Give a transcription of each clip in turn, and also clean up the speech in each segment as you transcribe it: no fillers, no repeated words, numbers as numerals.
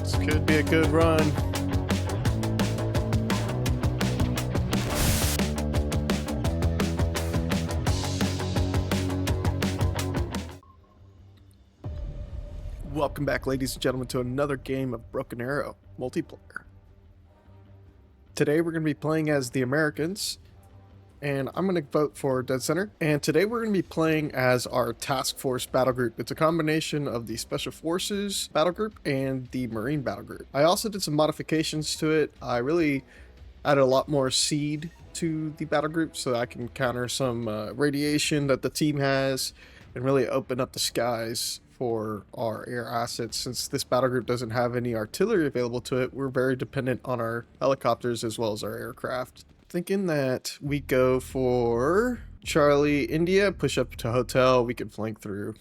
This could be a good run. Welcome back, ladies and gentlemen, to another game of Broken Arrow multiplayer. Today we're going to be playing as the Americans, and I'm going to vote for Dead Center. And today we're going to be playing as our Task Force battle group. It's a combination of the Special Forces battle group and the Marine battle group. I also did some modifications to it. I really added a lot more seed to the battle group so I can counter some radiation that the team has and really open up the skies for our air assets. Since this battle group doesn't have any artillery available to it, we're very dependent on our helicopters as well as our aircraft. Thinking that we go for Charlie, India, push up to hotel, we can flank through.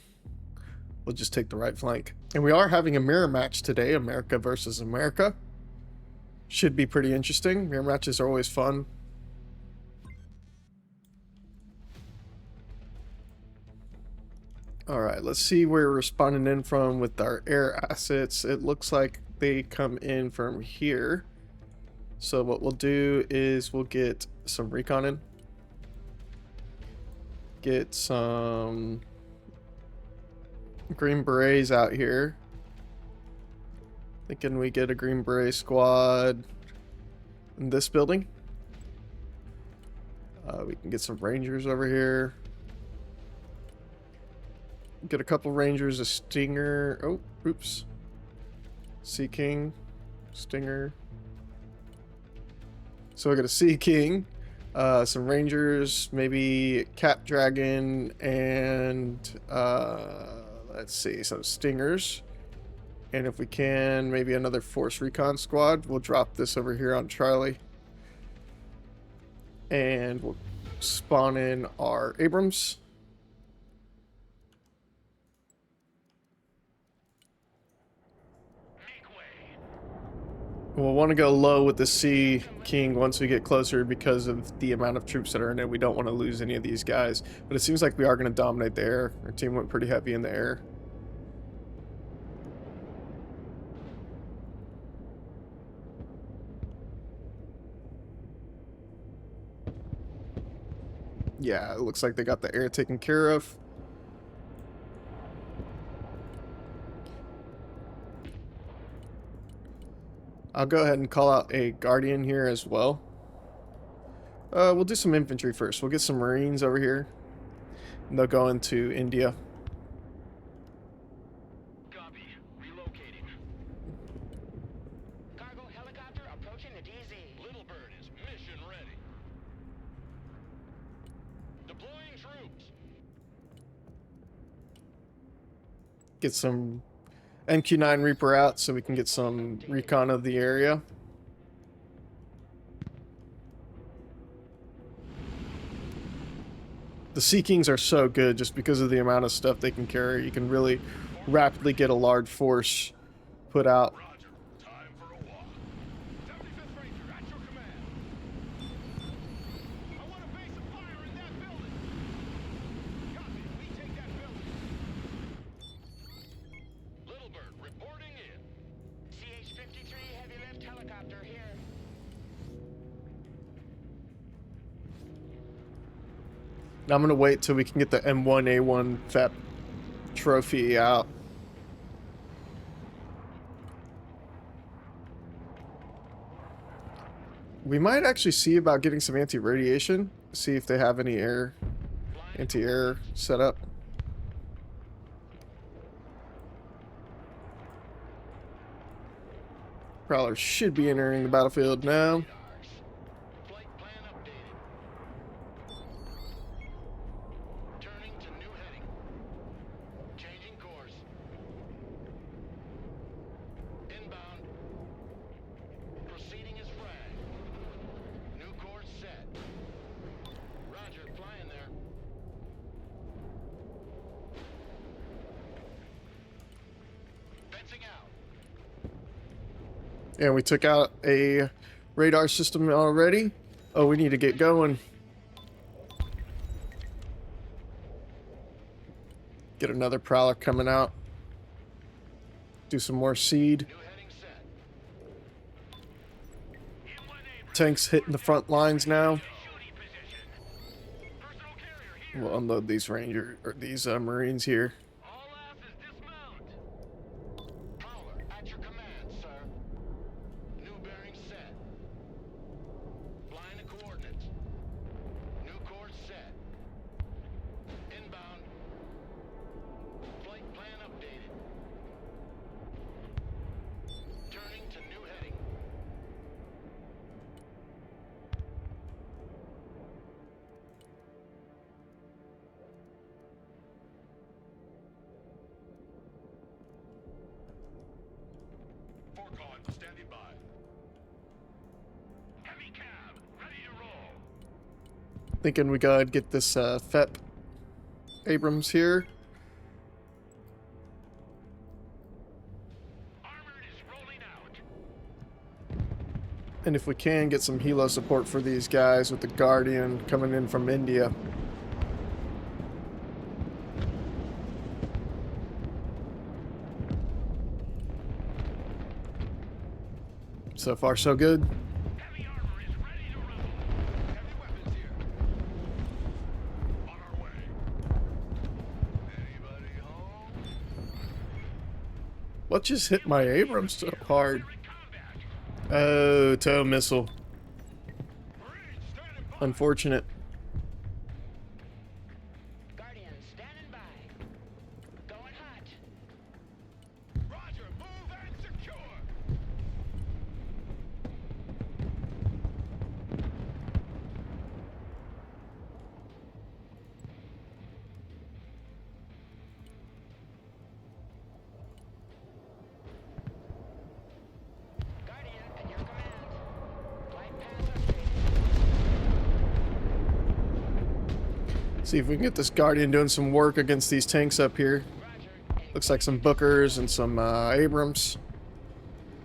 We'll just take the right flank. And we are having a mirror match today, America versus America. Should be pretty interesting. Mirror matches are always fun. Alright, let's see where we're spawning in from with our air assets. It looks like they come in from here. So what we'll do is we'll get some recon in. Get some Green Berets out here. Thinking we get a Green Beret squad in this building. We can get some Rangers over here. Get a couple Rangers, a Stinger. Oh, oops. Sea King, Stinger. So we got a Sea King, some Rangers, maybe Cat Dragon, and let's see, some Stingers. And if we can, maybe another Force Recon squad. We'll drop this over here on Charlie. And we'll spawn in our Abrams. We'll want to go low with the Sea King once we get closer because of the amount of troops that are in it. We don't want to lose any of these guys. But it seems like we are going to dominate the air. Our team went pretty heavy in the air. Yeah, it looks like they got the air taken care of. I'll go ahead and call out a Guardian here as well. We'll do some infantry first. We'll get some Marines over here. And they'll go into India. Copy. Relocating. Cargo helicopter approaching the DZ. Little Bird is mission ready. Deploying troops. Get some MQ-9 Reaper out so we can get some recon of the area. The Sea Kings are so good just because of the amount of stuff they can carry. You can really rapidly get a large force put out. Roger. Time for a walk. 75th Ranger at your command. I want a base of fire in that building. Copy. We take that building. Little Bird reporting in. CH-53 heavy lift helicopter here. Now I'm going to wait till we can get the M1A1 FEP trophy out. We might actually see about getting some anti-radiation. See if they have any anti-air set up. Prowler should be entering the battlefield now. Flight plan updated. Turning to new heading. Changing course. Inbound. Proceeding as flag. New course set. Roger, flying there. Fencing out. And we took out a radar system already. Oh, we need to get going. Get another prowler coming out. Do some more seed. New heading set. Tanks hitting the front lines now. We'll unload these Ranger or these Marines here. All asses dismount. Prowler, at your command, sir. New bearing set. Flying the coordinates. New course set. Inbound. Flight plan updated. Turning to new heading. Forcon standing by. Heavy cab, ready to roll. Thinking we gotta get this FEP Abrams here. Armored is rolling out. And if we can, get some helo support for these guys with the Guardian coming in from India. So far, so good. Heavy armor is ready to roll. Heavy weapons here. On our way. Anybody home? What just hit my Abrams so hard? We're in combat. Oh, tow missile. Marines standing by. Unfortunate. Guardian, standing by. Going hot. Roger, move and secure. Guardian, at your command. Flight path updated. See if we can get this Guardian doing some work against these tanks up here. Roger. Looks like some Bookers and some Abrams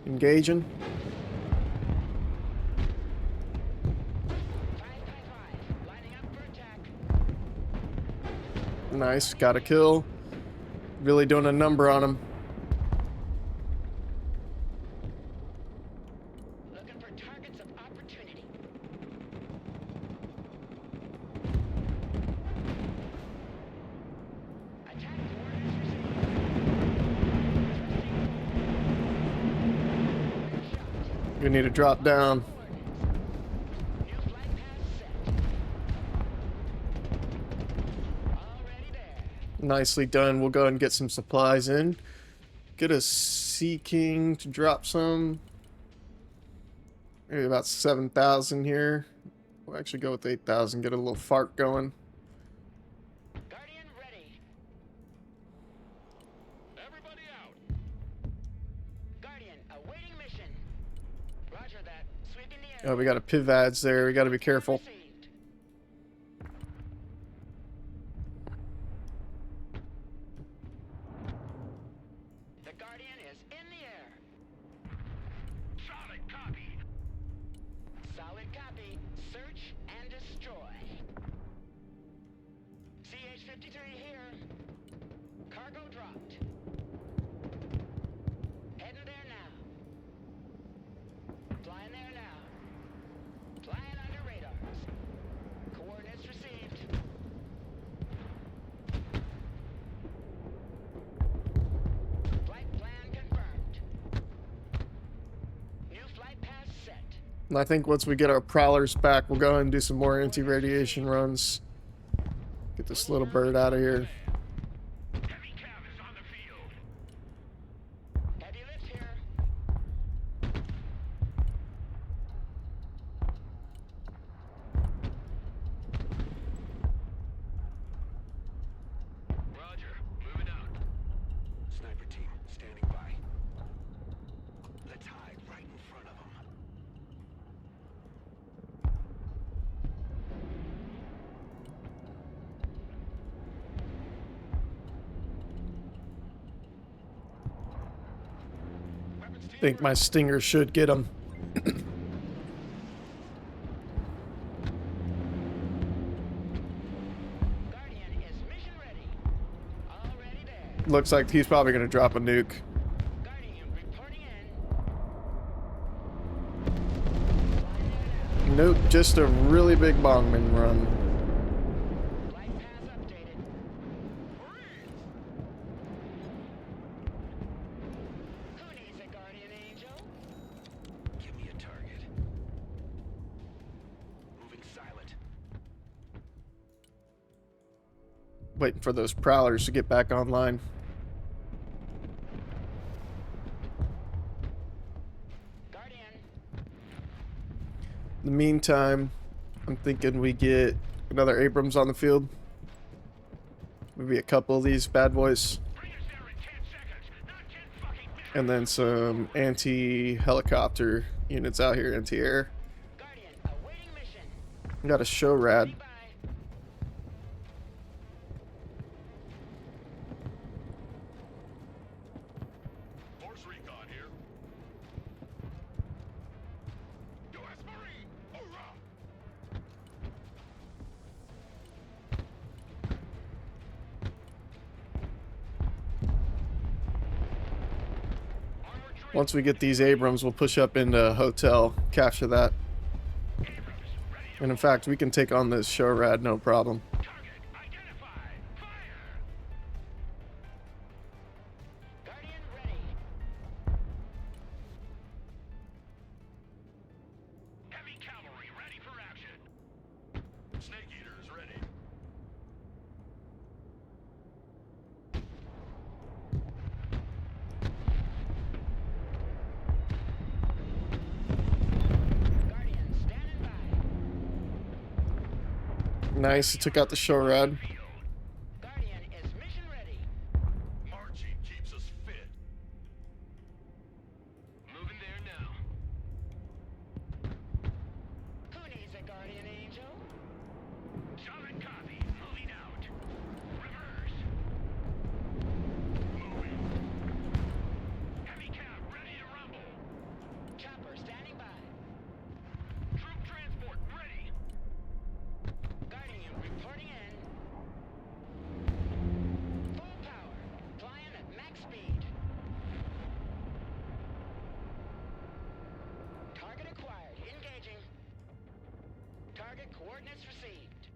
engaging. 555. Lining up for attack. Nice, got a kill. Really doing a number on him. Looking for targets of opportunity. Attack coordinates received. We need to drop down. New flight path set. Already there. Nicely done. We'll go ahead and get some supplies in. Get a Sea King to drop some. Maybe about 7,000 here. We'll actually go with 8,000. Get a little fart going. Guardian ready. Everybody out. Guardian awaiting mission. Roger that. Sweeping the air. Oh, we got a Pivads there. We got to be careful. Received. The Guardian is in the air. Solid copy. Solid copy. Search and destroy. CH-53 here. Cargo dropped. Heading there now. Flying there now. Flying under radars. Coordinates received. Flight plan confirmed. New flight path set. And I think once we get our Prowlers back, we'll go ahead and do some more anti-radiation runs. Get this little bird out of here. Heavy cab is on the field. Heavy lift here. Roger, moving out. Sniper team, standing by. Let's hide right in front of them. Think my Stinger should get him. Guardian is mission ready. Already Looks like he's probably going to drop a nuke. Guardian, reporting in. Nope, just a really big bongman run. Flight path updated. Who needs a guardian angel? Give me a target. Moving silent. Waiting for those prowlers to get back online. Guardian. In the meantime, I'm thinking we get another Abrams on the field. Maybe a couple of these bad boys. Bring us there in 10 seconds, not 10 fucking minutes. And then some anti-helicopter units out here, anti-air. Guardian, awaiting mission. We got a show rad. Bye. Force recon here. U.S. Marine, hoorah! Once we get these Abrams, we'll push up into hotel, capture that. And in fact, we can take on this show rad, no problem. Target identified. Fire! Guardian ready. Heavy cavalry ready for action. Snake eaters ready. Guardian, standing by. Nice, he took out the show rad. Guardian is mission ready. Marching keeps us fit. Moving there now. Who needs a guardian angel? Solid copy. Moving out. Reverse. Moving. Heavy cap ready to rumble. Chopper standing by. Troop transport ready. Guardian reporting in. Full power. Flying at max speed. Target acquired. Engaging. Target coordinates received.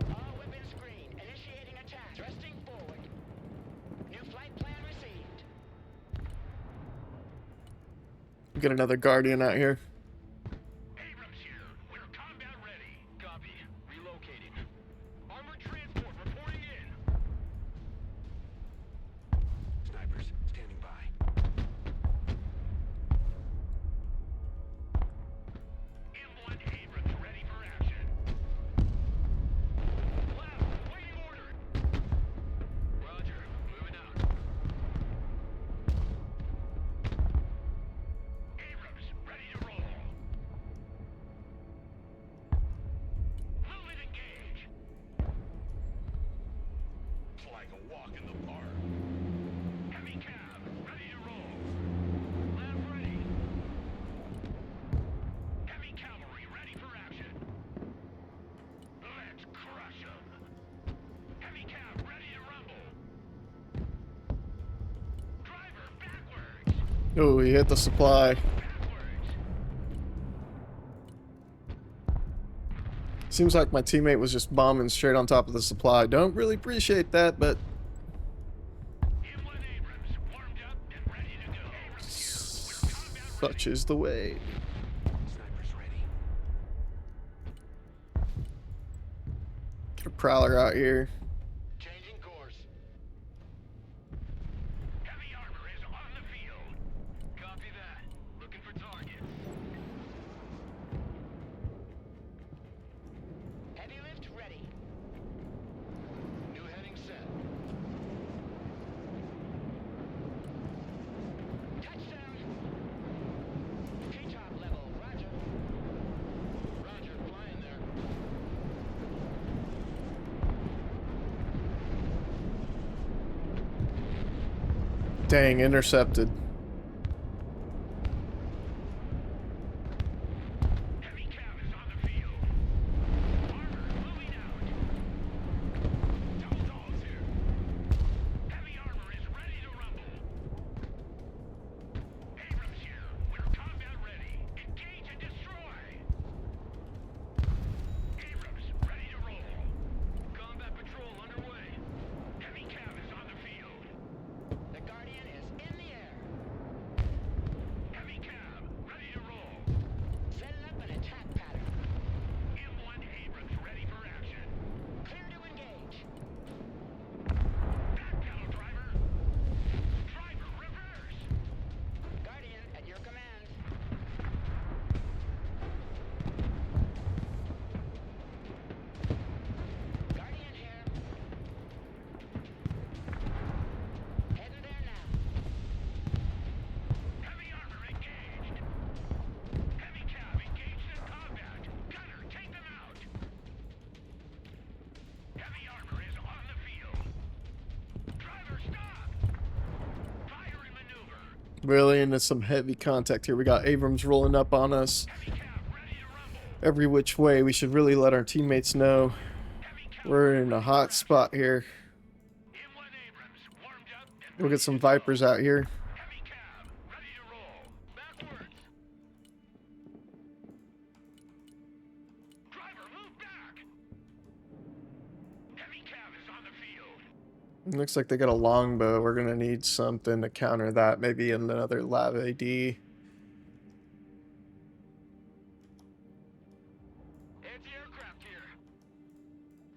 All weapons green. Initiating attack. Thrusting forward. New flight plan received. Get another Guardian out here. Abrams here. We're combat ready. Copy. Relocating. Armored transport reporting in. Snipers standing by. M1 Abrams ready for action. Cloud, waiting order. Roger. Moving out. Abrams ready to roll. Move and engage. It's like a walk in the park. Heavy cab, ready to roll. Lab ready. Heavy cavalry ready for action. Let's crush 'em. Heavy cab ready to rumble. Driver backwards. Oh, he hit the supply. Backwards. Seems like my teammate was just bombing straight on top of the supply. Don't really appreciate that, but M1 Abrams warmed up and ready to go. Abrams here. We're combat such is the way. Snipers ready. Get a prowler out here. Changing course. Heavy armor is on the field. Copy that. Looking for targets. Heavy lift ready. New heading set. Touchdown. P-top level. Roger. Roger, flying there. Dang, intercepted. Heavy cab is on the field. Armor moving out. Really into some heavy contact here. We got Abrams rolling up on us every which way. We should really let our teammates know we're in a hot spot here. We'll get some Vipers out here. Looks like they got a longbow. We're gonna need something to counter that. Maybe another Lav AD. Anti-aircraft here.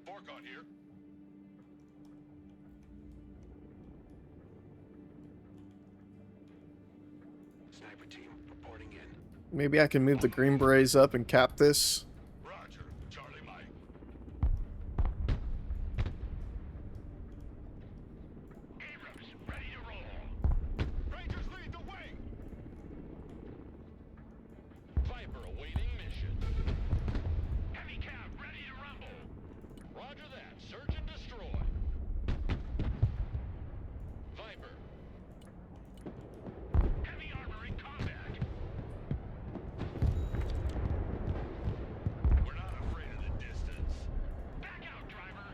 Orcon here. Sniper team reporting in. Maybe I can move the Green Berets up and cap this. Roger. Charlie Mike. Abrams, ready to roll. Rangers lead the way. Viper awaiting mission. Heavy cab ready to rumble. Roger that. Search and destroy. Viper. Heavy armor in combat. We're not afraid of the distance. Back out, driver.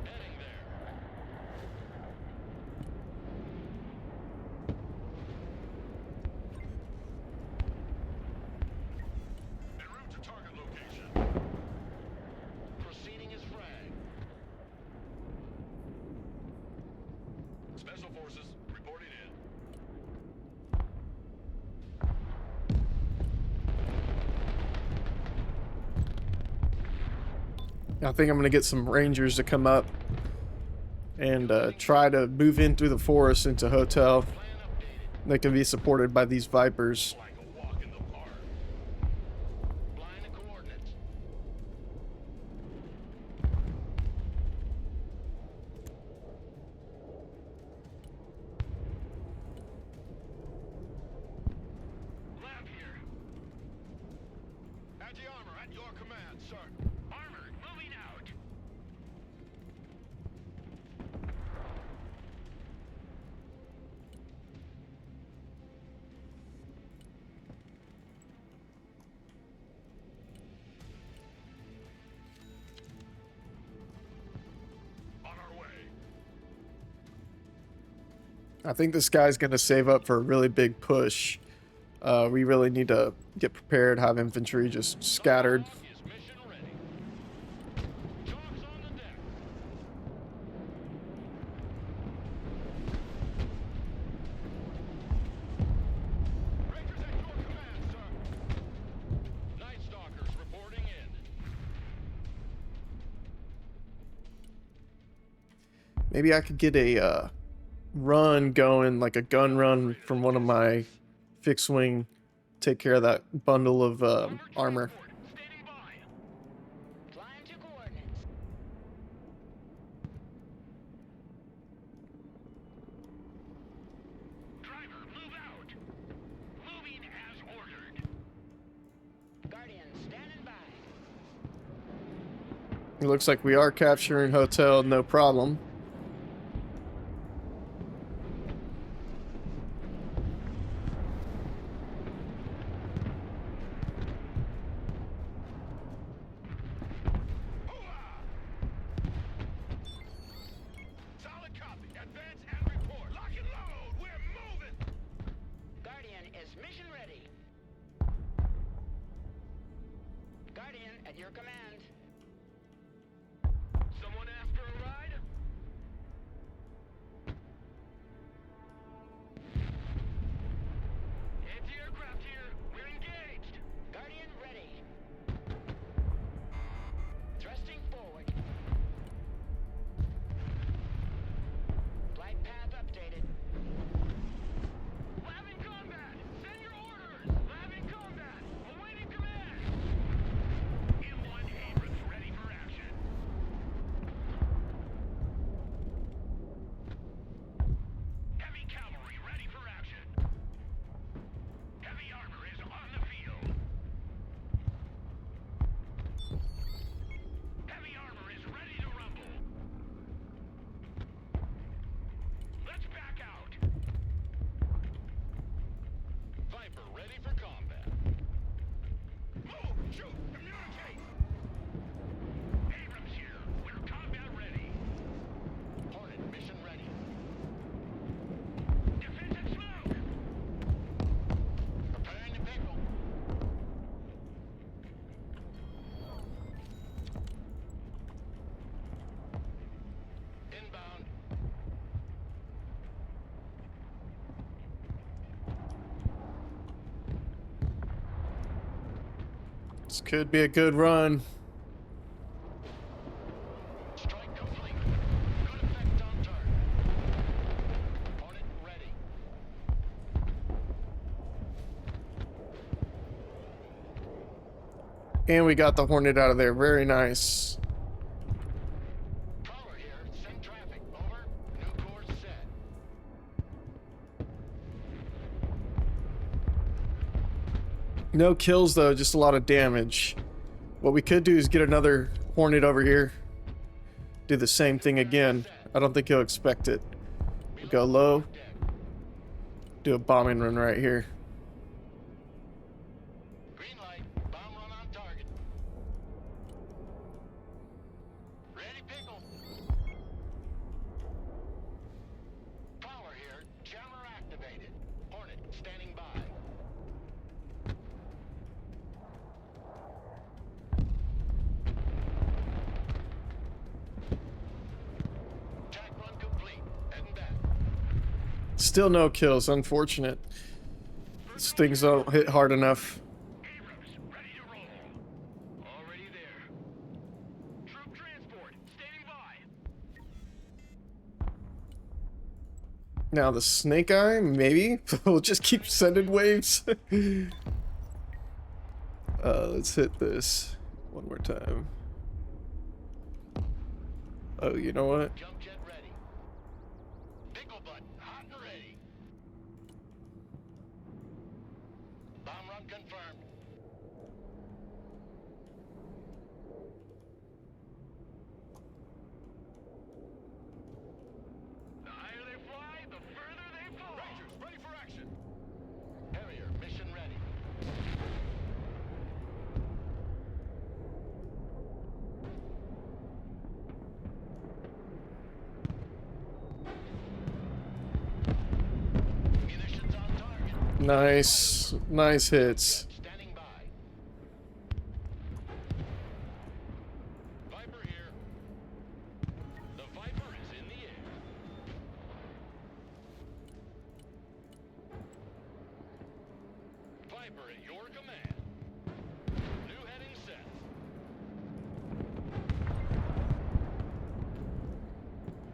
Heading there. En route to target location. Proceeding as frag. Special forces reporting in. I think I'm gonna get some Rangers to come up and try to move in through the forest into hotel. Plan updated. They can be supported by these Vipers. Like a walk in the park. Line of coordinates. Lab here. Anti-armor at your command, sir. Armor moving out. On our way. I think this guy's gonna save up for a really big push. We really need to get prepared, have infantry just scattered. Is mission ready. Jobs on the deck. Rangers at your command, sir. Night Stalkers reporting in. Maybe I could get a run going, like a gun run from one of my fixed wing. Take care of that bundle of armor. Transport standing by. Flying to coordinates. Driver, move out. Moving as ordered. Guardian, standing by. It looks like we are capturing hotel, no problem. Solid copy. Advance and report. Lock and load. We're moving. Guardian is mission ready. Guardian at your command. Someone asked for a ride? Anti-aircraft here. We're engaged. Guardian ready. Thrusting forward. Flight path updated. Lab in combat. Send your orders. Lab in combat. Awaiting command. M1A This could be a good run. Strike complete. Good effect on target. Hornet ready. And we got the Hornet out of there. Very nice. Prowler here. Send traffic. Over. New course set. No kills though, just a lot of damage. What we could do is get another Hornet over here. Do the same thing again. I don't think he'll expect it. Go low. Do a bombing run right here. Green light. Bomb run on target. Ready, pickle. Prowler here. Jammer activated. Hornet standing by. Attack run complete. Heading back. Still no kills, unfortunate. These things don't hit hard enough. Abrams, ready to roll. Already there. Troop transport, standing by. Now the snake eye, maybe? We'll just keep sending waves. Let's hit this one more time. Oh, you know what? Jump jet ready. Pickle butt, hot and ready. Bomb run confirmed. The higher they fly, the further they fall. Rangers, ready for action. Harrier, mission ready. Munitions on target. Nice. Nice hits. Standing by. Viper here. The Viper is in the air. Viper at your command. New heading set.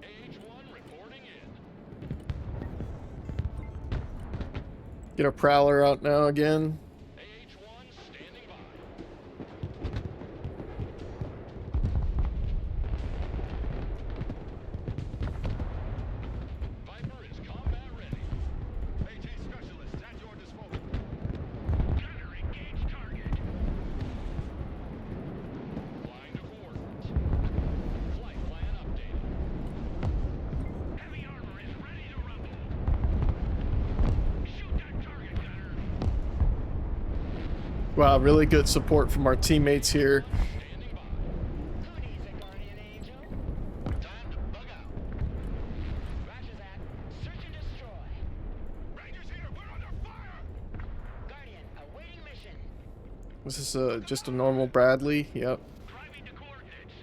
AH-1 reporting in. Get a Prowler out now again. AH-1 standing by. Viper is combat ready. AT specialist at your disposal. Gunner engage target. Flying to coordinates. Flight plan updated. Heavy armor is ready to rumble. Shoot that target, gunner. Wow, really good support from our teammates here. Standing by. Who needs a guardian angel? Time to bug out. Roger that. Search and destroy. Rangers here, we're under fire! Guardian, awaiting mission. This is just a normal Bradley. Yep. Driving to coordinates.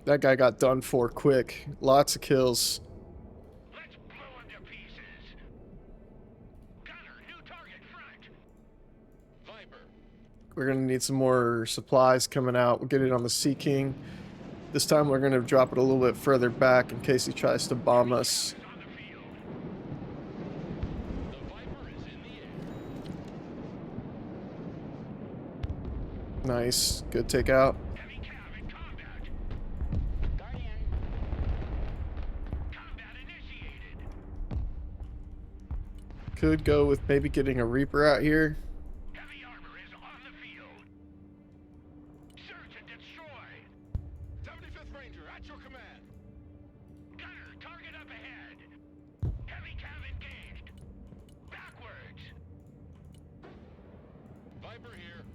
That guy got done for quick. Lots of kills. Let's blow them to pieces. Gunner, new target front. Viper. We're gonna need some more supplies coming out. We'll get it on the Sea King. This time we're gonna drop it a little bit further back in case he tries to bomb us. Is on the field. The Viper is in the air. Nice. Good takeout. Heavy cav in combat. Guardian. Combat initiated. Could go with maybe getting a Reaper out here. Heavy armor is on the field. Search and destroy. 75th Ranger at your command. Gunner, target up ahead. Heavy cav engaged. Backwards. Viper here.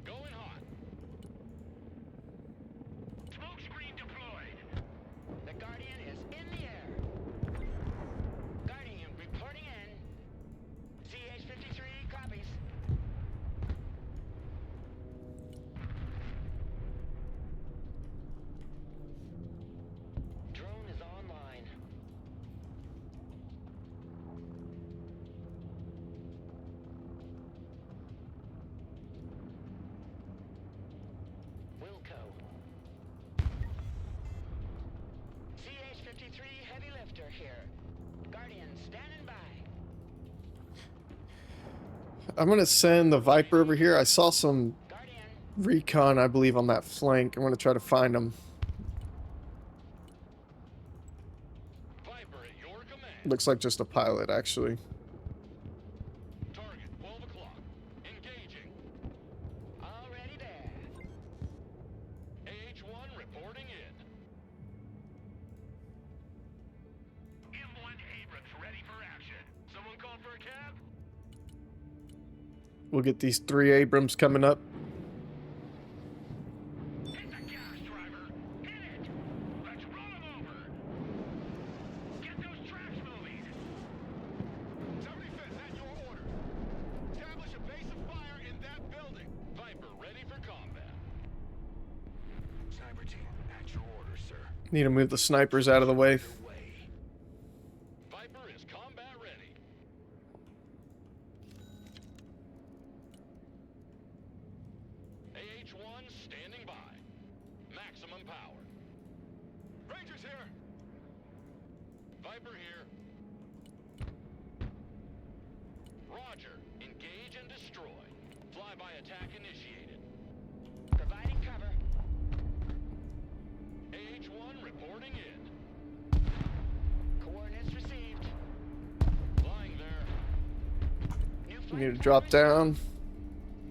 Going hot. Smoke screen deployed. The Guardian is in the air. Guardian reporting in. CH-53 copies. Drone is online. here. Guardian standing by. I'm gonna send the Viper over here. I saw some Guardian. recon, I believe, on that flank. I'm gonna try to find them. Viper at your command. Looks like just a pilot, actually. Target 12 o'clock. Engaging. Already there. AH-1 reporting in. M1 Abrams ready for action. Someone call for a cab? We'll get these 3 Abrams coming up. Hit the gas, driver. Hit it. Let's run him over. Get those tracks moving. 75th at your order. Establish a base of fire in that building. Viper ready for combat. Sniper team at your order, sir. Need to move the snipers out of the way. Viper is combat ready. AH-1 standing by. Maximum power. Rangers here. Viper here. Roger. Engage and destroy. Flyby attack initiated. Providing cover. AH-1 reporting in. Coordinates received. Flying there. New We flight need to drop plan down. ready.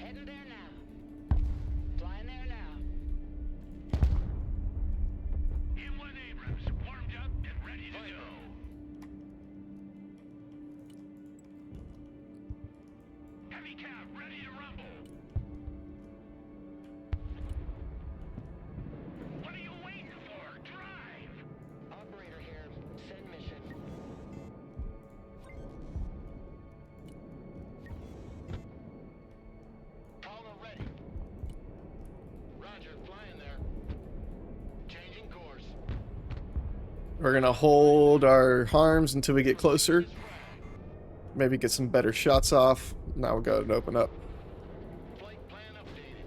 Heading there now. Flying there now. M1 Abrams warmed up and ready to go. Heavy cab ready to rumble. What are you waiting for? Drive! Operator here. Send mission. Caller ready. Roger, flying there. Changing course. We're gonna hold our harms until we get closer. Maybe get some better shots off. Now we'll go ahead and open up. Flight plan updated.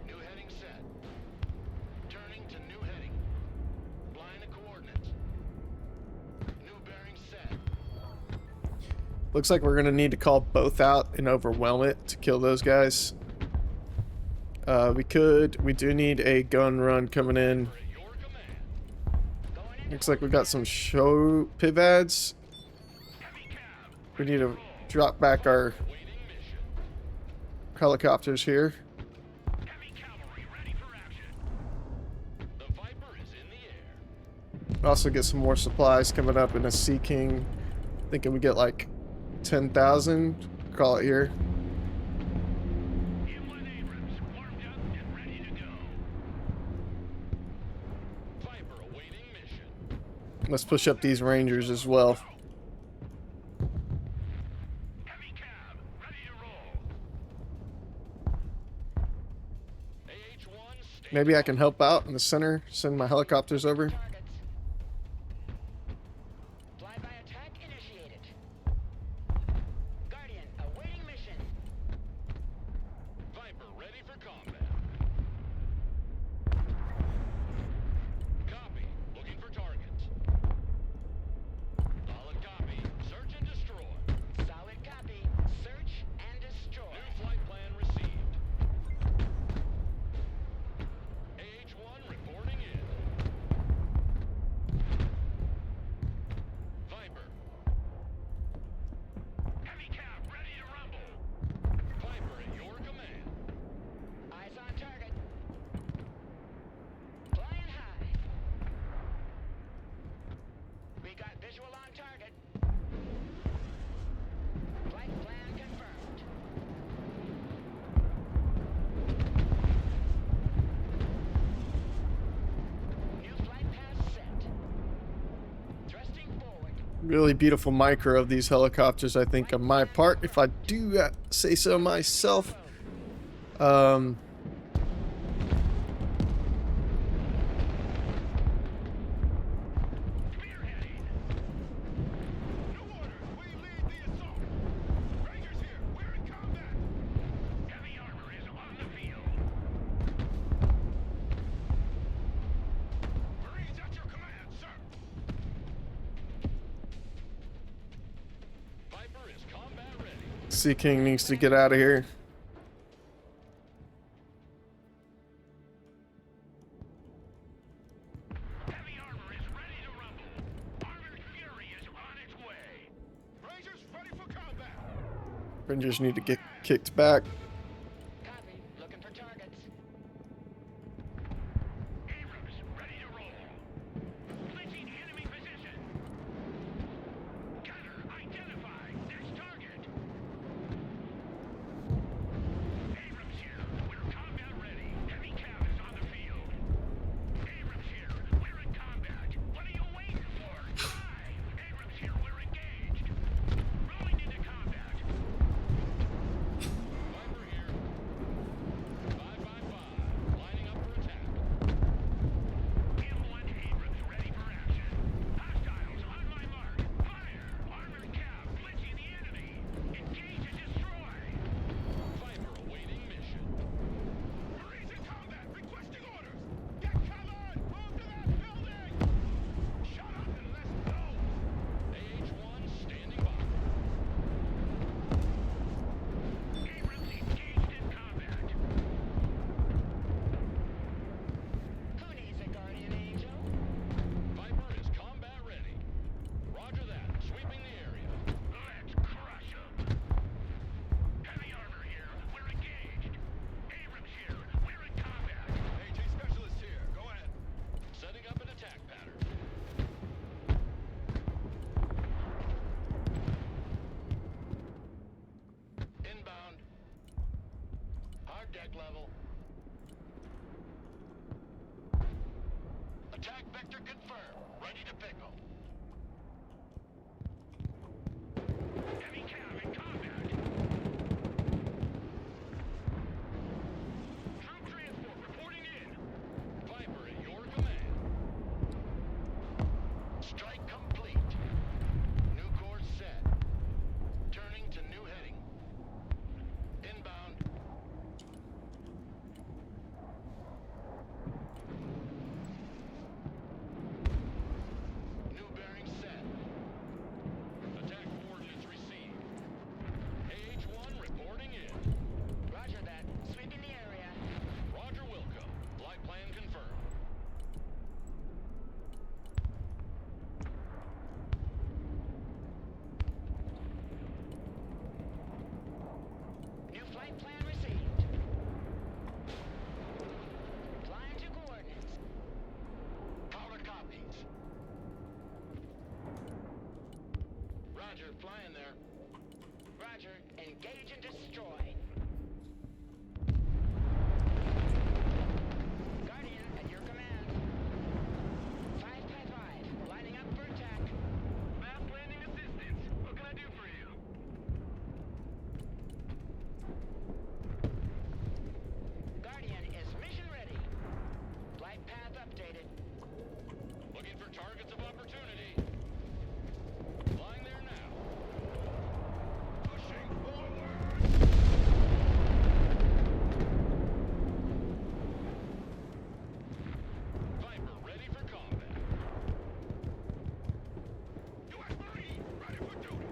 New heading set. Turning to new heading. Line of coordinates. New bearing set. Looks like we're gonna need to call both out and overwhelm it to kill those guys. We do need a gun run coming in. At your command. Going in. Looks like we got some show pivads. Heavy cab. We need to drop back our Waiting mission. helicopters here. Heavy cavalry ready for action. The Viper is in the air. Also get some more supplies coming up in a Sea King. Thinking we get like 10,000. Call it here. M1 Abrams warmed up and ready to go. Viper awaiting mission. Let's push up these Rangers as well. Heavy cab ready to roll. AH-1 standing. Maybe I can help out in the center. Send my helicopters over. Targets. Flyby attack initiated. Guardian awaiting mission. Viper ready for combat. Copy. Looking for targets. Solid copy. Search and destroy. Solid copy. Search and destroy. New flight plan received. AH-1 reporting in. Viper. Heavy cab ready to rumble. Viper at your command. Eyes on target. Flying high. We got visual on target. Flight plan confirmed. New flight path set. Thrusting forward. Really beautiful micro of these helicopters, I think, on my part, if I do say so myself. Spearheading. New orders. We lead the assault. Rangers here. We're in combat. Heavy armor is on the field. Marines at your command, sir. Sea King needs to get out of here. Heavy armor is ready to rumble. Armored Fury is on its way. Rangers ready for combat. Rangers need to get kicked back. Copy. Looking for targets. Abrams ready to roll. Clinching enemy position. Gunner identified. Next target. Abrams here. We're combat ready. Heavy cav is on the field. Abrams here. We're in combat. What are you waiting for? Drive. Abrams here. We're engaged. Rolling into combat. Viper here. 555. Lining up for attack. M1 Abrams ready for action. Hostiles on my mark. Fire. Armored cav blitzing the enemy. Engage and destroy. Viper awaiting mission. Marines in combat requesting orders. Get covered. Move to that building. Shut up and let's go. AH-1 standing by. Abrams engaged in combat. Who needs a guardian angel? Viper is combat ready. Roger that. Sweeping the area. Let's crush 'em. Heavy armor here. We're engaged. Abrams here. We're in combat. AG specialist here. Go ahead. Setting up an attack pattern. Inbound. Hard deck level. Attack vector confirmed. Ready to pickle. Heavy cav in combat. Troop transport reporting in. Viper at your command. Strike complete. New course set. Turning to new heading. Inbound. New bearing set. Attack coordinates received. AH-1 reporting in. Roger that. Sweeping the area. Roger Wilco. Flight plan confirmed. New flight plan received. Flying to coordinates. Powder copies. Roger, flying there. Roger. Engage and destroy. Guardian at your command. 555. Lining up for attack. Mass landing assistance. What can I do for you? Guardian is mission ready. Flight path updated. Looking for targets of opportunity. Flying there now. Pushing forward. Viper ready for combat. U.S. Marine ready for duty.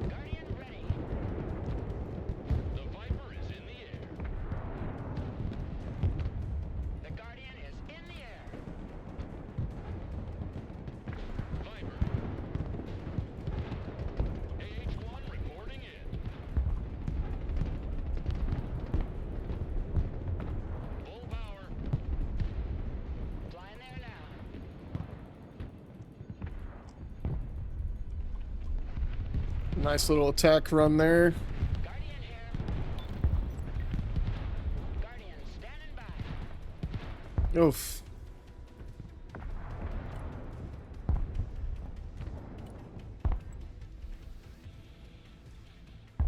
Guardian ready. The Viper is in the air. The Guardian is in the air. Viper. AH-1 reporting in. Full power. Flying there now. Nice little attack run there. Guardian here. Guardian standing by. Oof.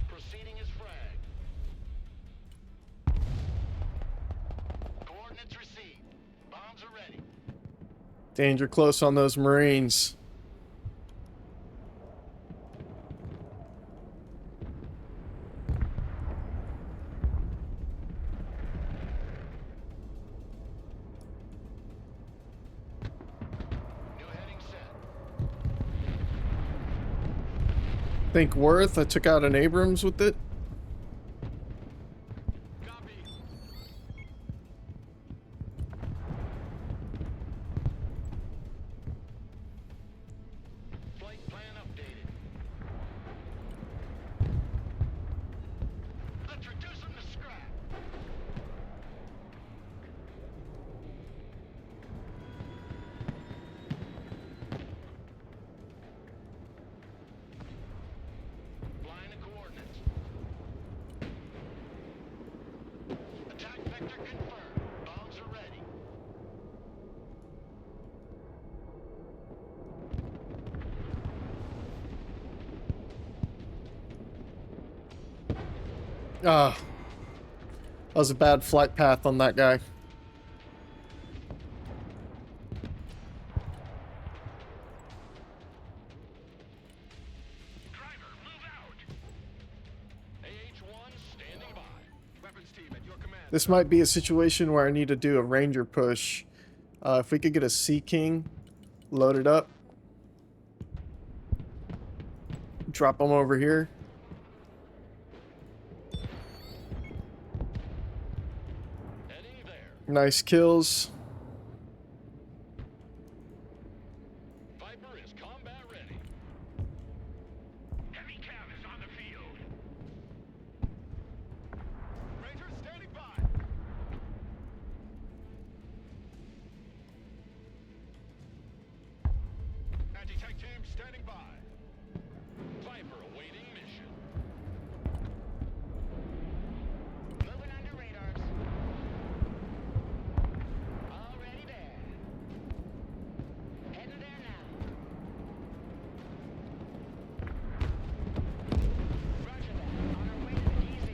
Proceeding as frag. Coordinates received. Bombs are ready. Danger close on those Marines. think worth. I took out an Abrams with it. Copy. Flight plan updated. Let's reduce them to scrap. Flying the coordinates. Attack vector confirmed. Bombs are ready. Ah, that was a bad flight path on that guy. Driver, move out. AH-1 standing by. Weapons team at your command. This might be a situation where I need to do a Ranger push. If we could get a Sea King loaded up. Drop him over here. Heading there. Nice kills. Viper is combat ready. Heavy cav is on the field. Ranger standing by. Anti-tank team standing by. Viper awaiting mission. Moving under radars. Already there. Heading there now. Roger that. On our way to the DZ.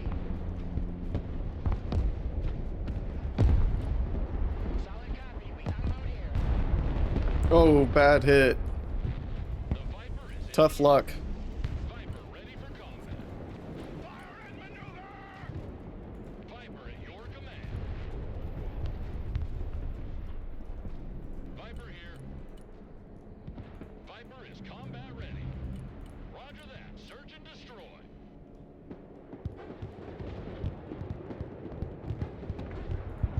Solid copy. We unload here. Oh, bad hit. The Viper is in. Tough luck. Viper ready for combat. Fire and maneuver! Viper at your command. Viper here. Viper is combat ready. Roger that. Search and destroy.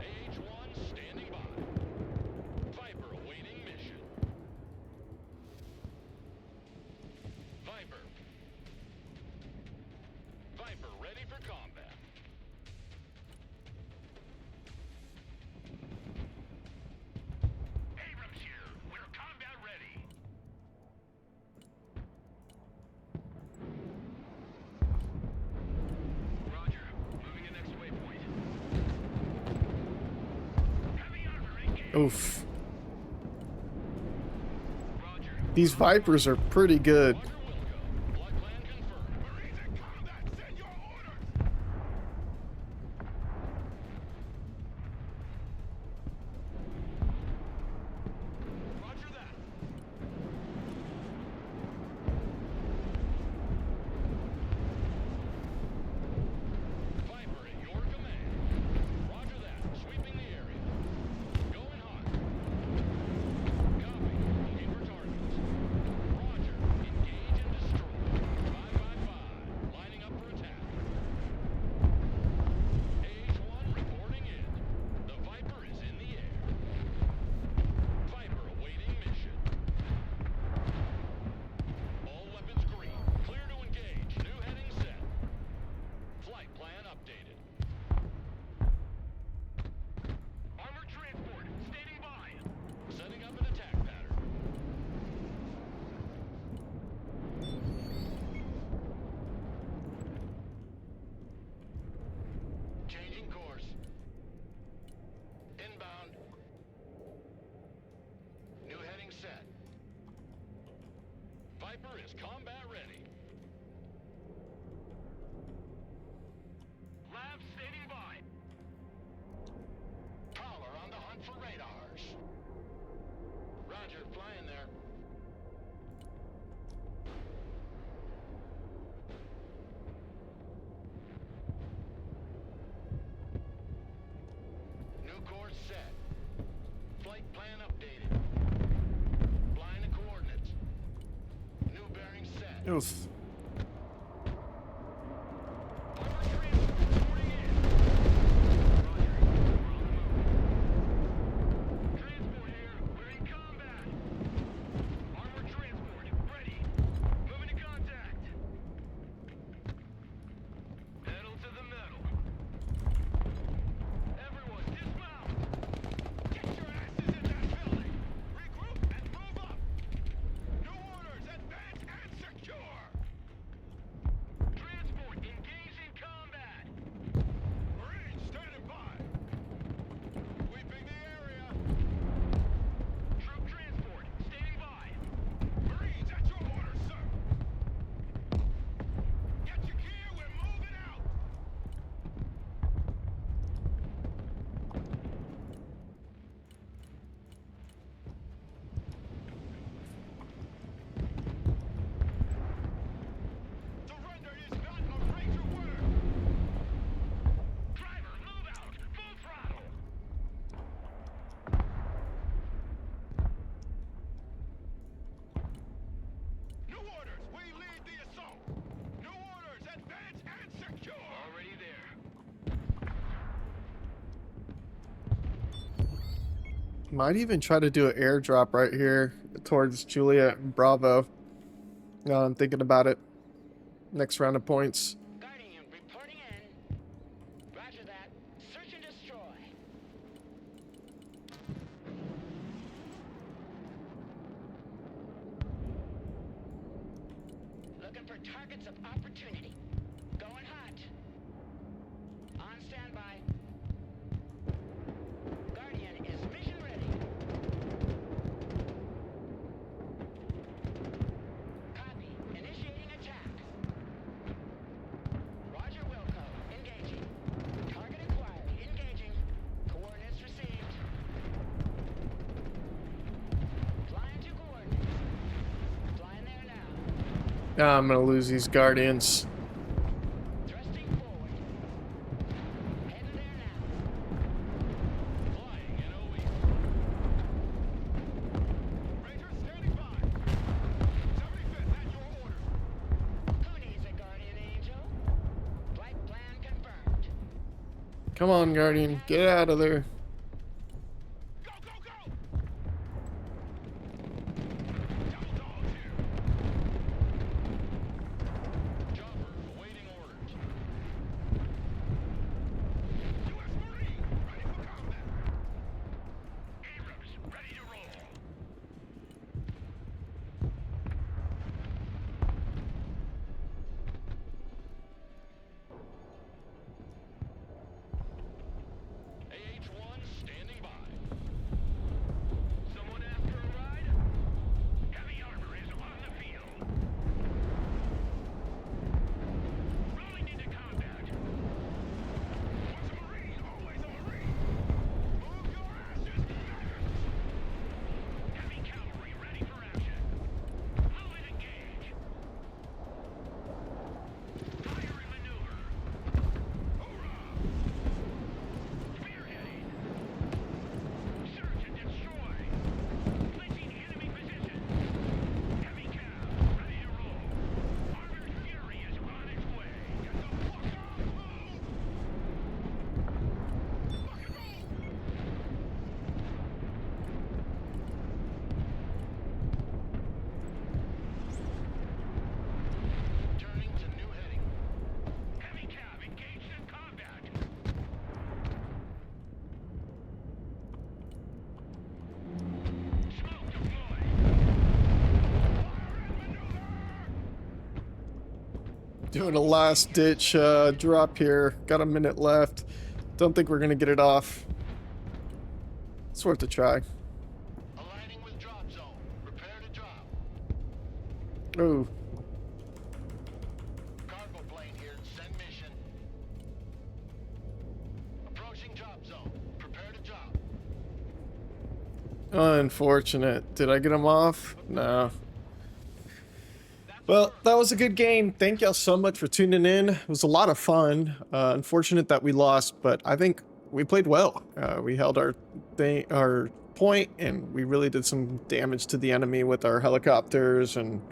AH-1 standing by. Viper awaiting mission. Viper. Viper ready for combat. Abrams here. We're combat ready. Roger. Moving to next waypoint. Heavy armor engaged. Oof. Roger. These Vipers are pretty good. Roger Wilco. Blood plan confirmed. Marines in combat. Send your orders. Roger that. Viper at your command. Roger that. Sweeping the area. Going hot. Copy. Looking for targets. Roger. Engage and destroy. 555. Lining up for attack. AH-1 reporting in. The Viper is in the air. Viper awaiting mission. All weapons green. Clear to engage. New heading set. Flight plan updated. Armored transport. Standing by. Setting up an attack pattern. Changing course. Inbound. New heading set. Viper is combat ready. Lab standing by. Prowler on the hunt for radars. Roger, flying there. New course set. Flight plan updated. Flying the coordinates. New bearing set. Oof. Might even try to do an airdrop right here towards Juliet and Bravo. I'm thinking about it. Next round of points. Guardian reporting in. Roger that. Search and destroy. Looking for targets of opportunity. Going hot. On standby. Guardian is mission ready. Copy. Initiating attack. Roger Wilco. Engaging. Target acquired. Engaging. Coordinates received. Flying to coordinates. Flying there now. I'm gonna lose these Guardians. Thrusting forward. Heading there now. Flying in OE. Ranger standing by. 75th at your order. Who needs a guardian angel? Flight plan confirmed. Come on, Guardian, get out of there. Go, go, go! Double dogs here. Chopper awaiting orders. U.S. Marine ready for combat. Abrams ready to roll. AH-1 standing by. Someone after a ride? Heavy armor is on the field. Rolling into combat. Once a Marine, always a Marine. Move your asses, matters. Heavy cavalry ready for action. Move and engage. Fire and maneuver. Hoorah! Spearheading. Search and destroy. Placing enemy position. Heavy cav, ready to roll. Armored Fury is on its way. Get the fuck out! Move! Fucking move! Turning to new heading. Heavy cav engaged in combat. Smoke deployed. Fire and maneuver! Doing a last ditch drop here. Got a minute left. Don't think we're gonna get it off. It's worth a try. Aligning with drop zone. Prepare to drop. Ooh. Cargo plane here. Send mission. Approaching drop zone. Prepare to drop. Unfortunate. Did I get him off? No. Well, that was a good game. Thank y'all so much for tuning in. It was a lot of fun. Unfortunate that we lost, but I think we played well. We held our point, and we really did some damage to the enemy with our helicopters and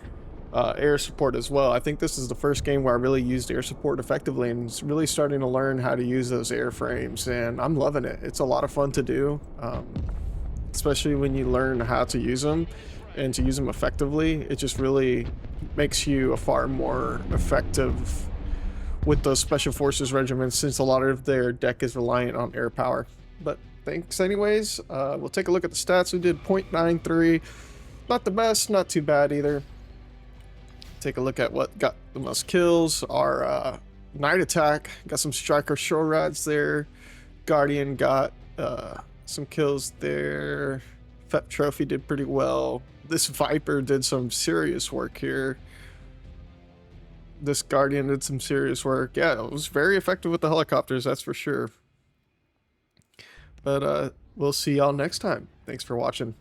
air support as well. I think this is the first game where I really used air support effectively, and it's really starting to learn how to use those airframes, and I'm loving it. It's a lot of fun to do, especially when you learn how to use them and to use them effectively. It just really makes you a far more effective with those special forces regiments, since a lot of their deck is reliant on air power. But thanks anyways. We'll take a look at the stats. We did 0.93. Not the best, not too bad either. Take a look at what got the most kills. Our night attack got some striker shore rats there. Guardian got some kills there. FEP Trophy did pretty well. This Viper did some serious work here. This Guardian did some serious work. Yeah, it was very effective with the helicopters, that's for sure. But we'll see y'all next time. Thanks for watching.